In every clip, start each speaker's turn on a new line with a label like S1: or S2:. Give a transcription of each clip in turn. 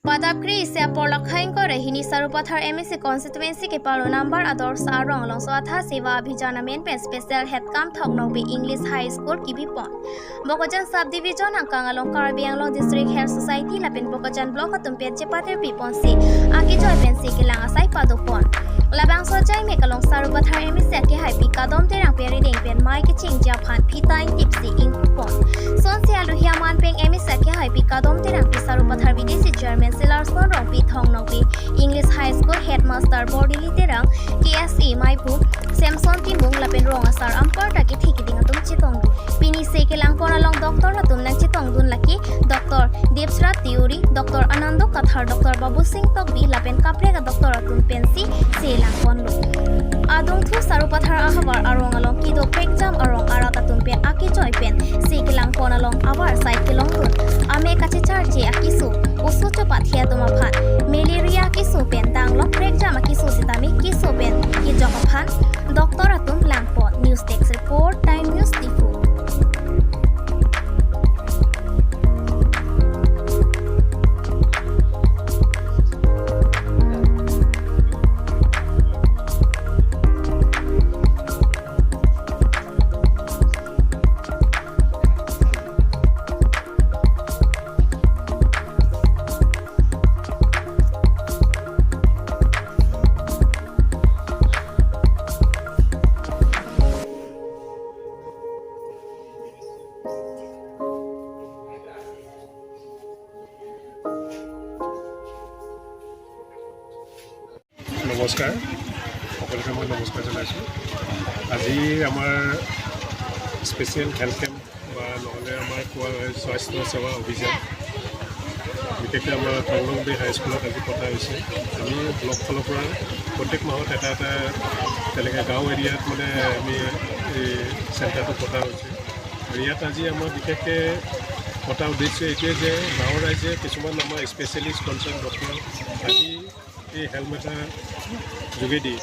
S1: Padapkri se apolakhain ko rehini sarupathar MSC constituency ke paro number ador sarong long swatha seva abhijana main pen special head kam Thong Nokbe English High School kebipon Bokojan subdivision angkang along Karbiang Long District Health Society lapin Bokojan block atum pet jepater pipon se aki joy pen se kelang asai padopon labang sojai mekalong sarupathar MSC ke hai pikadom terang peri ding pen mai ke ching japhan pitain tipsi ingpon son se alu hiaman peng MSC ke hai pikadom terang pi sarupathar videsi chairman Silarson Rongpi Thong Nokbe English High School Headmaster Bordili Terang KSE Maipu Samson Timbung Lapen Rong Asar Ampar Taki Thiki Ding Atum Chitong Pini Sekelang Ponalong Doctor Atum Nang Chitong Dun Laki Dr. Devsrat Theory Dr. Anando Kathar Dr. Babu Singh Tokbi Lapen Kaprega Dr. Atum Pensi Selang Ponlu Adong Thu Sarupathar Ahavar Arong Along Kido Pekjam Arong Aratatum Pen Aki Joy Pen Sekelang Ponalong Avar Cyclong Dun Ame Kachichar Je Akisu Usu Chopat Hiatuma Phan Malaria Kisu Pen Danglok Prekjama Kisu Sitami Kisu Pen Kijoko Phan Dr. Atum Langpot News Text Report Time News Tifu
S2: নমস্কাৰ সকলোকে মই নমস্কাৰ জনাইছোঁ আজি আমাৰ special health camp বা নহ'লে আমাৰ স্বাস্থ্য সেৱা অভিযান বিশেষকৈ আমাৰ থং নকবে হাইস্কুলত আজি পতা হৈছে আমি ব্লক ফালৰ পৰা প্ৰত্যেক মাহত এটা এটা তেনেকৈ গাঁও এৰিয়াত মানে আমি এই চেণ্টাৰটো পতা হৈছে আৰু ইয়াত আজি আমাৰ বিশেষকৈ পতা উদ্দেশ্য এইটোৱে যে গাঁৱৰ ৰাইজে কিছুমান আমাৰ স্পেচিয়েলিষ্ট কনচাৰ্ণ ডক্টৰ আজি এই হেল্থ মেটাৰ যোগেদি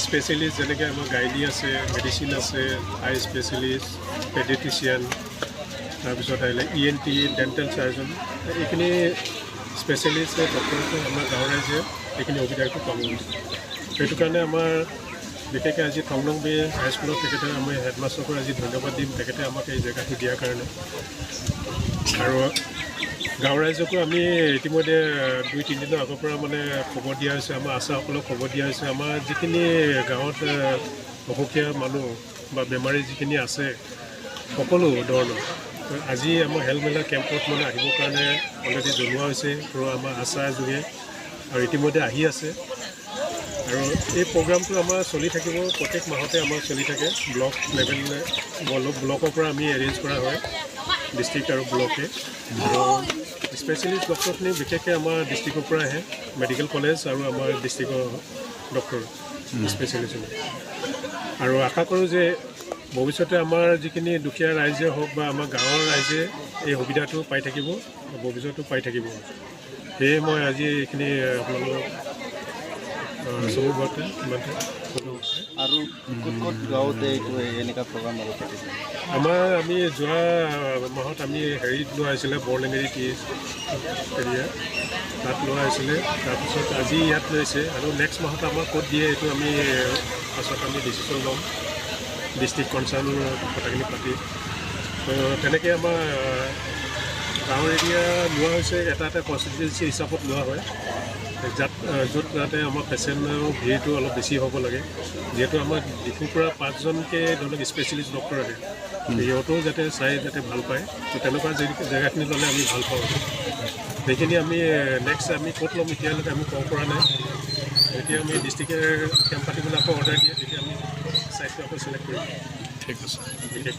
S2: স্পেচিয়েলিষ্ট যেনেকৈ আমাৰ গাইনী আছে মেডিচিন আছে আই স্পেচিয়েলিষ্ট পেডিট্ৰিচিয়ান তাৰপিছত আহিলে ENT ডেণ্টেল চাৰ্জন এইখিনি স্পেচিয়েলিষ্ট ডক্টৰটো আমাৰ গাঁৱৰ ৰাইজে এইখিনি সুবিধাটো পাব সেইটো কাৰণে আমাৰ বিশেষকৈ আজি থং নকবে হাইস্কুলত তেখেতে আমি হেডমাষ্টাৰক আজি ধন্যবাদ দিম তেখেতে আমাক এই জেগাটো দিয়াৰ কাৰণে আৰু গাঁৱৰ ৰাইজকো আমি ইতিমধ্যে 2-3 দিনৰ আগৰ পৰা মানে খবৰ দিয়া হৈছে আমাৰ আশাসকলক খবৰ দিয়া হৈছে আমাৰ যিখিনি গাঁৱত অসুখীয়া মানুহ বা বেমাৰী যিখিনি আছে সকলো ধৰণৰ আজি আমাৰ হেল্থ মেলা কেম্পত মানে আহিবৰ কাৰণে অলৰেডি জনোৱা হৈছে আৰু আমাৰ আশাৰ যোগে আৰু ইতিমধ্যে আহি আছে আৰু এই প্ৰগ্ৰামটো আমাৰ চলি থাকিব প্ৰত্যেক মাহতে আমাৰ চলি থাকে ব্লক লেভেল ব্লকৰ পৰা আমি এৰেঞ্জ কৰা হয় ডিষ্ট্ৰিক্ট আৰু ব্লকে আৰু স্পেচিয়েলিষ্ট ডক্টৰখিনি বিশেষকৈ আমাৰ ডিষ্ট্ৰিক্টৰ পৰা আহে মেডিকেল কলেজ আৰু আমাৰ ডিষ্ট্ৰিক্টৰ ডক্টৰ স্পেচিয়েলিষ্ট আৰু আশা কৰোঁ যে ভৱিষ্যতে আমাৰ যিখিনি দুখীয়া ৰাইজে হওক বা আমাৰ গাঁৱৰ ৰাইজে এই সুবিধাটো পাই থাকিব ভৱিষ্যতো পাই থাকিব সেয়ে মই আজি এইখিনি আপোনালোকক চমুভাৱে ইমানতে
S3: আৰু ক'ত গাঁৱতে এনেকুৱা প্ৰগ্ৰাম আৰু
S2: আমাৰ আমি যোৱা মাহত আমি হেৰিত লোৱা হৈছিলে বৰলেঙেৰী টি এৰিয়া তাত লোৱা হৈছিলে তাৰপিছত আজি ইয়াত লৈছে আৰু নেক্সট মাহত আমাৰ ক'ত দিয়ে এইটো আমি পাছত আমি ডিচিশ্যন ল'ম ডিষ্ট্ৰিক্ট কনচাৰ্ণৰ কথাখিনি পাতি তেনেকৈ আমাৰ গাঁৱৰ এৰিয়া লোৱা হৈছে এটা এটা কনষ্টিটুৱেঞ্চি হিচাপত লোৱা হয় য'ত যাতে আমাৰ পেচেণ্টৰ ভিৰটো অলপ বেছি হ'ব লাগে যিহেতু আমাৰ ডিফুৰ পৰা 5জনকৈ ধৰি লওক স্পেচিয়েলিষ্ট ডক্টৰ আহে সিহঁতেও যাতে চাই যাতে ভাল পায় তো তেনেকুৱা জেগাখিনি ল'লে আমি ভাল পাওঁ সেইখিনি আমি নেক্সট আমি ক'ত ল'ম এতিয়ালৈকে আমি ক'ব পৰা নাই এতিয়া আমি ডিষ্ট্ৰিক্টে কেম্প পাতিবলৈ আকৌ অৰ্ডাৰ দিয়ে তেতিয়া আমি চাইটটো আকৌ চিলেক্ট কৰিম ঠিক আছে বিশেষ